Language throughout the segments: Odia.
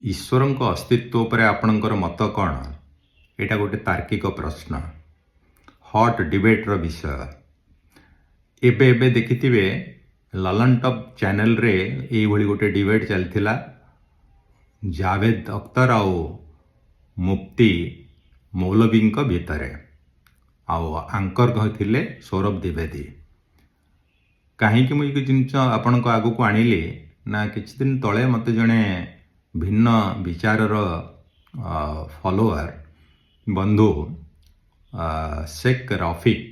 ଈଶ୍ୱରଙ୍କ अस्तित्व ଉପରେ ଆପଣଙ୍କର ମତ କ'ଣ? ଏଇଟା ଗୋଟେ ତାର୍କିକ ପ୍ରଶ୍ନ, ହଟ୍ ଡିବେଟ୍ର ବିଷୟ। ଏବେ ଏବେ ଦେଖିଥିବେ ଲଲନ୍ ଟପ୍ ଚ୍ୟାନେଲରେ ଏଇଭଳି ଗୋଟେ ଡିବେଟ୍ ଚାଲିଥିଲା। ଜାଭେଦ ଅଖତର ଆଉ ମୁଫ୍ତି ମୌଲବୀଙ୍କ ଭିତରେ, ଆଉ ଆଙ୍କର ଥିଲେ ସୌରଭ ଦ୍ୱିବେଦୀ। କାହିଁକି ମୁଁ ଏ ଜିନିଷ ଆପଣଙ୍କ ଆଗକୁ ଆଣିଲି ନା, କିଛି ଦିନ ତଳେ ମୋତେ ଜଣେ ଭିନ୍ନ ବିଚାରର ଫଲୋଅର ବନ୍ଧୁ ଶେଖ୍ ରଫିକ୍,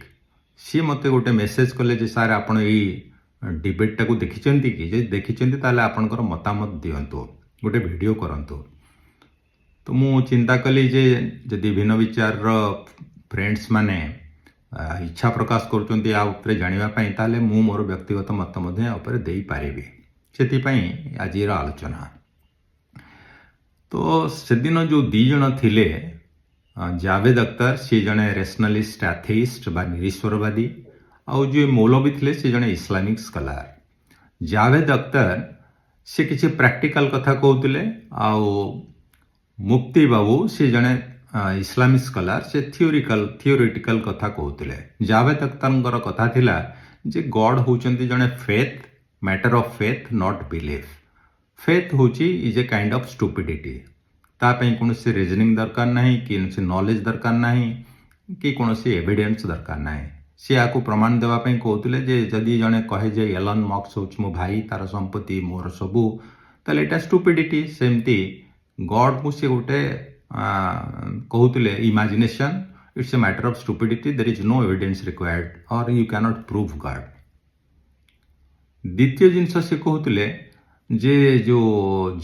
ସିଏ ମୋତେ ଗୋଟେ ମେସେଜ କଲେ ଯେ ସାର୍ ଆପଣ ଏଇ ଡିବେଟ୍ଟାକୁ ଦେଖିଛନ୍ତି କି? ଯଦି ଦେଖିଛନ୍ତି ତାହେଲେ ଆପଣଙ୍କର ମତାମତ ଦିଅନ୍ତୁ, ଗୋଟେ ଭିଡ଼ିଓ କରନ୍ତୁ। ତ ମୁଁ ଚିନ୍ତା କଲି ଯେ ଯଦି ଭିନ୍ନ ବିଚାରର ଫ୍ରେଣ୍ଡସ୍ ମାନେ ଇଚ୍ଛା ପ୍ରକାଶ କରୁଛନ୍ତି ଆ ଉପରେ ଜାଣିବା ପାଇଁ, ତାହେଲେ ମୁଁ ମୋର ବ୍ୟକ୍ତିଗତ ମତ ମଧ୍ୟ ଆ ଉପରେ ଦେଇପାରିବି। ସେଥିପାଇଁ ଆଜିର ଆଲୋଚନା। ତ ସେଦିନ ଯେଉଁ ଦୁଇ ଜଣ ଥିଲେ, ଜାଭେଦ ଅଖତର ସିଏ ଜଣେ ରେସନାଲିଷ୍ଟ ଆଥେଇଷ୍ଟ ବା ନିରୀଶ୍ୱରବାଦୀ, ଆଉ ଯିଏ ମୌଲବୀ ଥିଲେ ସେ ଜଣେ ଇସଲାମିକ୍ ସ୍କଲାର। ଜାଭେଦ ଅଖତର ସେ କିଛି ପ୍ରାକ୍ଟିକାଲ କଥା କହୁଥିଲେ, ଆଉ ମୁଫ୍ତି ବାବୁ ସେ ଜଣେ ଇସଲାମିକ୍ ସ୍କଲାର, ସେ ଥିଓରିଟିକାଲ କଥା କହୁଥିଲେ। ଜାଭେଦ ଅଖତରଙ୍କର କଥା ଥିଲା ଯେ ଗଡ୍ ହେଉଛନ୍ତି ଜଣେ faith, matter of faith not belief. Faith ହେଉଛି ଇଜ୍ ଏ କାଇଣ୍ଡ ଅଫ୍ ଷ୍ଟୁପିଡିଟି। ତା ପାଇଁ କୌଣସି ରିଜନିଂ ଦରକାର ନାହିଁ, କୌଣସି ନଲେଜ ଦରକାର ନାହିଁ, କି କୌଣସି ଏଭିଡେନ୍ସ ଦରକାର ନାହିଁ। ସେ ଆକୁ ପ୍ରମାଣ ଦେବା ପାଇଁ କହୁଥିଲେ ଯେ ଯଦି ଜଣେ କହେ ଯେ ଏଲନ୍ ମସ୍କ ହେଉଛି ମୋ ଭାଇ, ତାର ସମ୍ପତ୍ତି ମୋର ସବୁ, ତାହେଲେ ଏଇଟା ଷ୍ଟୁପିଡିଟି। ସେମିତି ଗଡ୍କୁ ସେ ଗୋଟେ କହୁଥିଲେ imagination, it's a matter of stupidity, there is no evidence required or you can't prove God. ଦ୍ୱିତୀୟ ଜିନିଷ ସେ କହୁଥିଲେ ଯେ ଯେଉଁ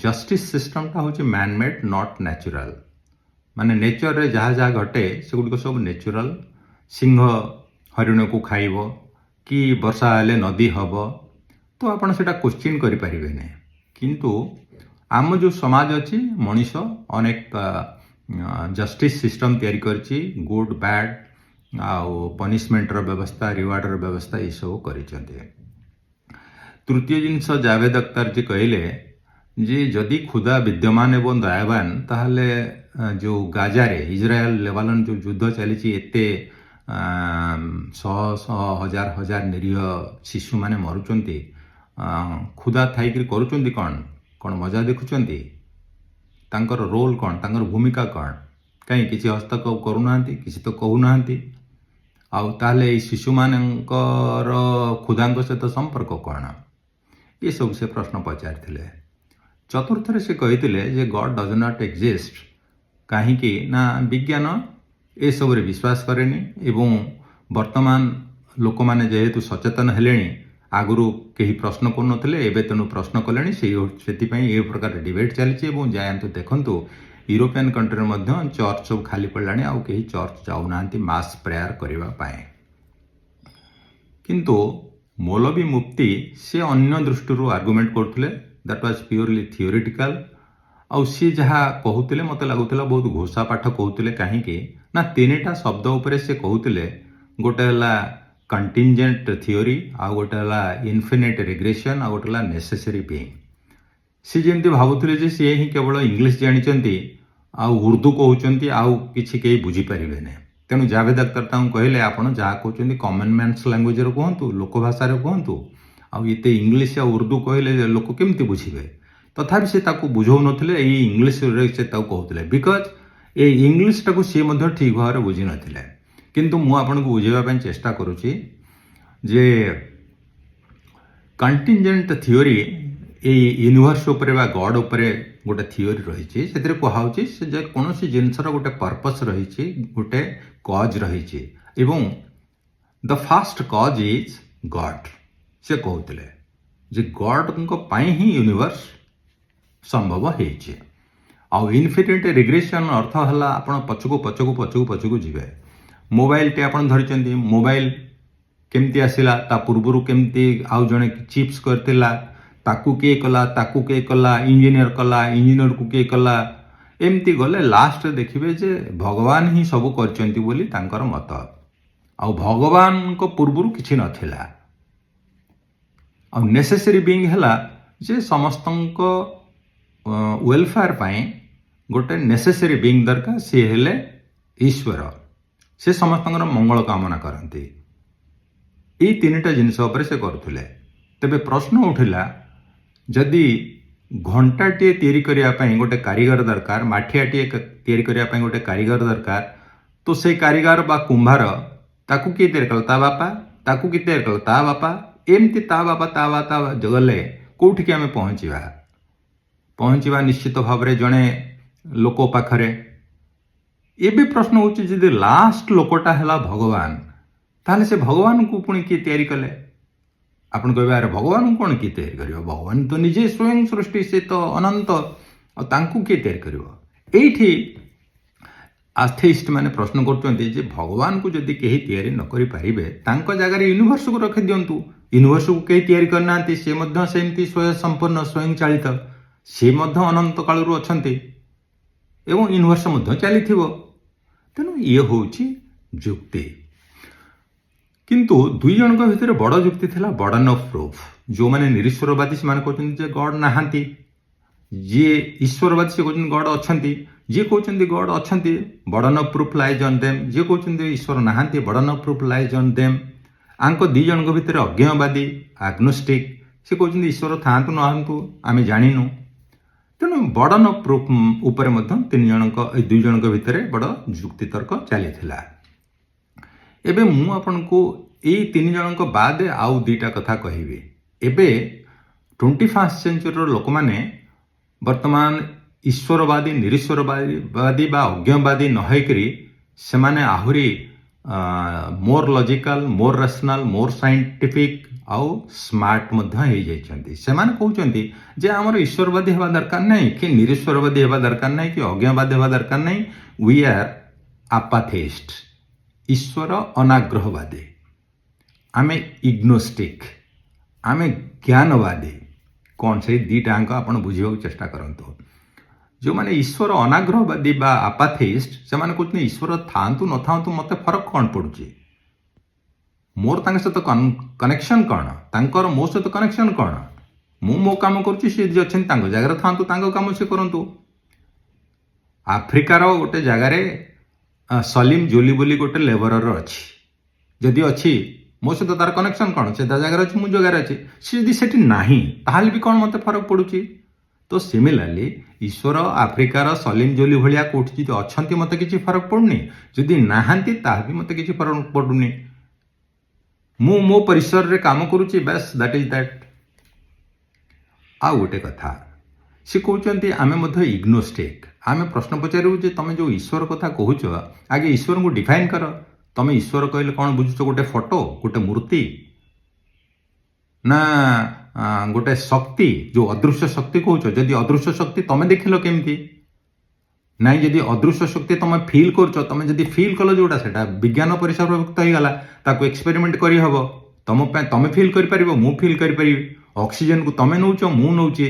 ଜଷ୍ଟିସ୍ ସିଷ୍ଟମଟା ହେଉଛି ମ୍ୟାନ୍ ମେଡ୍ ନଟ୍ ନ୍ୟାଚୁରାଲ। ମାନେ ନେଚରରେ ଯାହା ଯାହା ଘଟେ ସେଗୁଡ଼ିକ ସବୁ ନେଚୁରାଲ। ସିଂହ ହରିଣକୁ ଖାଇବ କି ବର୍ଷା ହେଲେ ନଦୀ ହେବ, ତ ଆପଣ ସେଇଟା କ୍ୱେଶ୍ଚିନ୍ କରିପାରିବେନି। କିନ୍ତୁ ଆମ ଯେଉଁ ସମାଜ ଅଛି, ମଣିଷ ଅନେକ ଜଷ୍ଟିସ୍ ସିଷ୍ଟମ ତିଆରି କରିଛି, ଗୁଡ୍ ବ୍ୟାଡ୍ ଆଉ ପନିଶମେଣ୍ଟର ବ୍ୟବସ୍ଥା, ରିୱାର୍ଡ଼ର ବ୍ୟବସ୍ଥା ଏସବୁ କରିଛନ୍ତି। ତୃତୀୟ ଜିନିଷ ଜାଭେଦ ଅଖତର ଯେ କହିଲେ ଯେ ଯଦି ଖୁଦା ବିଦ୍ୟମାନ ଏବଂ ଦୟାବାନ, ତାହେଲେ ଯେଉଁ ଗାଜାରେ ଇସ୍ରାଏଲ ଲେବାନନ ଯେଉଁ ଯୁଦ୍ଧ ଚାଲିଛି, ଏତେ ଶହ ଶହ ହଜାର ହଜାର ନିରୀହ ଶିଶୁମାନେ ମରୁଛନ୍ତି, ଖୁଦା ଥାଇକରି କରୁଛନ୍ତି କ'ଣ? କ'ଣ ମଜା ଦେଖୁଛନ୍ତି? ତାଙ୍କର ରୋଲ୍ କ'ଣ? ତାଙ୍କର ଭୂମିକା କ'ଣ? କାହିଁ କିଛି ହସ୍ତକ୍ଷେପ କରୁନାହାନ୍ତି, କିଛି ତ କହୁନାହାନ୍ତି। ଆଉ ତାହେଲେ ଏଇ ଶିଶୁମାନଙ୍କର ଖୁଦାଙ୍କ ସହିତ ସମ୍ପର୍କ କ'ଣ? ଏସବୁ ସେ ପ୍ରଶ୍ନ ପଚାରିଥିଲେ। ଚତୁର୍ଥରେ ସେ କହିଥିଲେ ଯେ ଗଡ୍ ଡଜ୍ ନଟ୍ ଏକ୍ଜିଷ୍ଟ। କାହିଁକି ନା ବିଜ୍ଞାନ ଏସବୁରେ ବିଶ୍ୱାସ କରେନି, ଏବଂ ବର୍ତ୍ତମାନ ଲୋକମାନେ ଯେହେତୁ ସଚେତନ ହେଲେଣି, ଆଗରୁ କେହି ପ୍ରଶ୍ନ କରୁନଥିଲେ, ଏବେ ତେଣୁ ପ୍ରଶ୍ନ କଲେଣି, ସେଥିପାଇଁ ଏ ପ୍ରକାର ଡିବେଟ୍ ଚାଲିଛି। ଏବଂ ଯାଆନ୍ତୁ ଦେଖନ୍ତୁ, ୟୁରୋପିଆନ୍ କଣ୍ଟ୍ରିରେ ମଧ୍ୟ ଚର୍ଚ୍ଚ ସବୁ ଖାଲି ପଡ଼ିଲାଣି, ଆଉ କେହି ଚର୍ଚ୍ଚ ଯାଉନାହାନ୍ତି ମାସ୍ ପ୍ରେୟାର କରିବା ପାଇଁ। କିନ୍ତୁ ମୌଲବୀ ମୁଫ୍ତି ସେ ଅନ୍ୟ ଦୃଷ୍ଟିରୁ ଆର୍ଗୁମେଣ୍ଟ କରୁଥିଲେ, ଦ୍ୟାଟ୍ ୱାଜ୍ ପିଓରଲି ଥିଓରିଟିକାଲ। ଆଉ ସିଏ ଯାହା କହୁଥିଲେ ମୋତେ ଲାଗୁଥିଲା ବହୁତ ଘୋଷା ପାଠ କହୁଥିଲେ। କାହିଁକି ନା ତିନିଟା ଶବ୍ଦ ଉପରେ ସେ କହୁଥିଲେ। ଗୋଟେ ହେଲା କଣ୍ଟିନଜେଣ୍ଟ ଥିଓରି, ଆଉ ଗୋଟେ ହେଲା ଇନଫିନିଟ୍ ରିଗ୍ରେସନ୍, ଆଉ ଗୋଟେ ହେଲା ନେସେସରୀ ବିଇଂ। ସେ ଯେମିତି ଭାବୁଥିଲେ ଯେ ସିଏ ହିଁ କେବଳ ଇଂଲିଶ ଜାଣିଛନ୍ତି, ଆଉ ଉର୍ଦ୍ଦୁ କହୁଛନ୍ତି, ଆଉ କିଛି କେହି ବୁଝିପାରିବେନି। ତେଣୁ ଜାଭେଦ ଅଖତର ତାଙ୍କୁ କହିଲେ ଆପଣ ଯାହା କହୁଛନ୍ତି କମନ୍ ମ୍ୟାନ୍ସ ଲାଙ୍ଗୁଏଜରେ କୁହନ୍ତୁ, ଲୋକ ଭାଷାରେ କୁହନ୍ତୁ, ଆଉ ଏତେ ଇଂଲିଶ ଆଉ ଉର୍ଦ୍ଦୁ କହିଲେ ଲୋକ କେମିତି ବୁଝିବେ? ତଥାପି ସେ ତାକୁ ବୁଝାଉନଥିଲେ, ଏଇ ଇଂଲିଶରେ ସେ ତାକୁ କହୁଥିଲେ, ବିକଜ ଏଇ ଇଂଲିଶଟାକୁ ସିଏ ମଧ୍ୟ ଠିକ୍ ଭାବରେ ବୁଝିନଥିଲେ। କିନ୍ତୁ ମୁଁ ଆପଣଙ୍କୁ ବୁଝାଇବା ପାଇଁ ଚେଷ୍ଟା କରୁଛି ଯେ କଣ୍ଟିନଜେଣ୍ଟ ଥିଓରି ଏଇ ୟୁନିଭର୍ସ ଉପରେ ବା ଗଡ୍ ଉପରେ ଗୋଟେ ଥିଓରି ରହିଛି। ସେଥିରେ କୁହାହେଉଛି ଯେ କୌଣସି ଜିନିଷର ଗୋଟେ ପର୍ପସ୍ ରହିଛି, ଗୋଟେ କଜ୍ ରହିଛି, ଏବଂ ଦ ଫାଷ୍ଟ କଜ୍ ଇଜ୍ ଗଡ୍। ସେ କହୁଥିଲେ ଯେ ଗଡ୍ଙ୍କ ପାଇଁ ହିଁ ୟୁନିଭର୍ସ ସମ୍ଭବ ହେଇଛି। ଆଉ ଇନଫିନିଟ୍ ରିଗ୍ରେସନ୍ ଅର୍ଥ ହେଲା ଆପଣ ପଛକୁ ପଛକୁ ପଛକୁ ପଛକୁ ଯିବେ। ମୋବାଇଲଟେ ଆପଣ ଧରିଛନ୍ତି, ମୋବାଇଲ କେମିତି ଆସିଲା, ତା ପୂର୍ବରୁ କେମିତି ଆଉ ଜଣେ ଚିପ୍ସ କରିଥିଲା, ତାକୁ କିଏ କଲା, ତାକୁ କିଏ କଲା, ଇଞ୍ଜିନିୟର କଲା, ଇଞ୍ଜିନିୟରକୁ କିଏ କଲା, ଏମିତି ଗଲେ ଲାଷ୍ଟରେ ଦେଖିବେ ଯେ ଭଗବାନ ହିଁ ସବୁ କରିଛନ୍ତି ବୋଲି ତାଙ୍କର ମତ। ଆଉ ଭଗବାନଙ୍କ ପୂର୍ବରୁ କିଛି ନଥିଲା। ଆଉ ନେସେସରୀ ବିଇଂ ହେଲା ଯେ ସମସ୍ତଙ୍କ वेलफेयर पाई गोटे नेसेसरी बीइंग दरकार सी हेले ईश्वर से समस्त मंगल कामना करती ये तीनटा जिनस से करुले तेबे प्रश्न उठिला जदि घंटाटे तैयारी करने गोटे कारीगर दरकार माठियाटे तैयारी करने गोटे कारीगर दरकार तो से कारीगर बा कुंभार ताकू किए तैयारी कला ता बापा ताकू किए तैयारी कला ता बापा एमती ता बापा गले कौटिकी आम पहुँचवा निश्चित भाव में जड़े लोक पाखरे एबे प्रश्न होची जदि लास्ट लोकटा है भगवान ताहले से भगवान को पुणी किए तैयारी कले आपण कहे अरे भगवान कौन किए तैयारी कर भगवान तो निजे स्वयं सृष्टि से तो अनंत तांकू किए तैयारी कर एठी आस्थेइस्ट माने प्रश्न करते भगवान को जदि कहीं तैयारी न करि पारिबे तांको जगह यूनिवर्स को रखि दियंतु यूनिवर्स को कहीं तैयारी करना से मध्य सेमती स्वयं संपूर्ण स्वयं चालित से मध्य अनंत कालरू अछंती एवं यूनिवर्स मध्य चलीथिबो तेणु ये होची जुक्ति किंतु दुई जन भितर बड़ जुक्ति थिला बर्डन ऑफ प्रूफ जो माने निरीश्वरवादी से माने कहते जे गॉड नहांती जी ईश्वरवादी से कहते गॉड अछंती जी कहते गॉड अछंती burden of proof lies on them जी कहते ईश्वर नहांती burden of proof lies on them आंको दी जन भितर अज्ञवादी आग्नोस्टिक से कहते ईश्वर थांतु नहांतु आमे जानिनु तेणु बर्डन ऑफ प्रूफ उपर तीन जन दुई जन भितर बड़ जुक्ति तर्क चली एबे मु आपन को यही तीन जन बाद आउ दीटा कथा कहबी एबे 21st सेंचुरी लोक माने वर्तमान ईश्वरवादी निरीश्वरवादी बा अज्ञवादी नहैकरी से माने आहुरी more logical more rational more scientific आउ स्मार्ट से कहते जे आमर ईश्वरवादी हवा दरकार नहीं कि निरीश्वरवादी हवा दरकार नहीं कि अज्ञवादी हवा दरकार नहीं वी आर आपाथेइस्ट ईश्वर अनाग्रहवादी आमे इग्नोस्टिक आमे ज्ञानवादी कौन से दीटा अंक आप बुझे चेष्टा करंतु जो माने ईश्वर अनाग्रहवादी बा आपाथेइस्ट से माने कहते ईश्वर थांतु न थांतु मते फरक कौन पड़ुची मोर तांके सहित कनेक्शन कौन तांकर मो सहित कनेक्शन कौन मु मो काम करुच्ची सी अच्छे जगह था काम से करूँ आफ्रिकार गोटे जगार सलीम जोली बोली गोटे लेबरर अच्छी जदि अच्छी मो सहित तार कनेक्शन कौन से जगार अच्छी मु जगार अच्छी सी जदि सेठी नाही ताहले भी कौन मते फरक पड़ुची तो सिमिलारली ईश्वर आफ्रिकार सलीम जोली भाया कौटी जी अच्छा मत किसी फरक पड़ुनी जदि नहांती ताहा भी मत किसी फरक पड़ुनी मु मो परिसर रे काम करुच्ची बस दैट इज दैट आ गोटे कथा सी कहते आम इग्नोस्टिक आम प्रश्न पचारू जे तुम जो ईश्वर कथा कहूच आगे ईश्वर को डिफाइन कर तुम ईश्वर कहले कौन बुझुच गोटे फोटो गोटे मूर्ति ना गोटे शक्ति जो अदृश्य शक्ति कहूच जदि अदृश्य शक्ति तुम देखिल केमती नाई जदि अदृश्य शक्ति तुम फील कर तुम जदि फील कल जोटा से विज्ञान परिसरभुक्त होगा ताको एक्सपेरिमेंट करहब तुम फील कर मु फील कर ऑक्सीजन को तुम नौच मु नौचे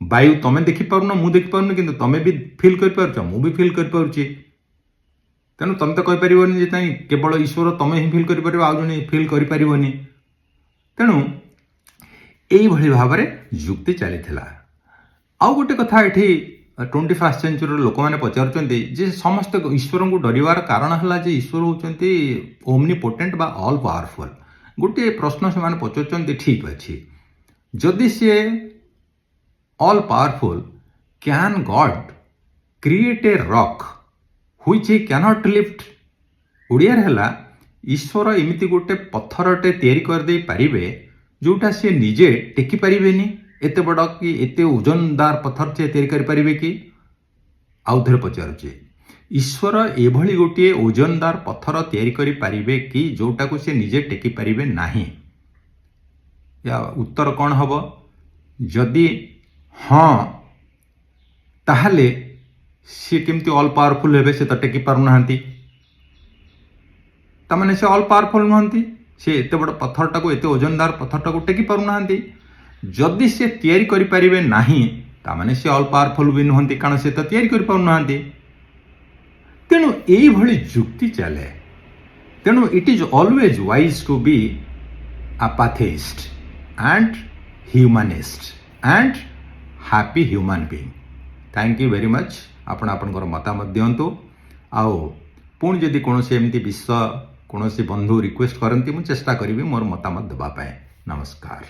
वायु तुम देखिपार मु देखिपार कि तुम भी फील कर मु भी फील कर तेणु तुम तो कहीपर केवल ईश्वर तुम ही फील कर आउ जन फील कर तेणु यही भाव में जुक्ति चली आउ गोटे कथा ये 21st सेंचुरी लोक मैंने पचारुंटे जे समस्त ईश्वर को डरवार कारण है जे ईश्वर होती ओमनीपोटेंट बा ऑल पावरफुल गोटे प्रश्न से पचार ठीक अच्छे जदि सी all powerful can God create a rock which he cannot lift ओडियार है ईश्वर एमती गोटे पत्थरटे तैयारी करदे पारिबे जोटा सी निजे टेकी पारिबेनी एते बड़ कि एते ओजनदार पत्थर से तैयारी करें कि आउ थे पचारुचे ईश्वर एभली गोटे ओजनदार पत्थर तैयारी करें कि जोटा को सी निजे टेकी पारिबे नाही या उत्तर कौन हम जदि हाँ ताहले सी केमती ऑल पावरफुल हे से तो टेकी पारना ताने से ऑल पावरफुल नुहति सी एत बड़ पत्थरटा को एत ओजनदार पत्थरटा को टेकी पारना जदि से तैयारी करें नाही ताने से ऑल पावरफुल भी नुहति कारण से तो तैयारी करना तेणु यही जुक्ति चले तेणु it is always wise to be apatheist and humanist and happy human being. Thank you very much आपण आपनकर मतामत दियंतु आओ पुणी जदि कौन एमती विषय कौन बंधु रिक्वेस्ट करती मुझे चेष्टा करी मोर मतामत देवाई। नमस्कार।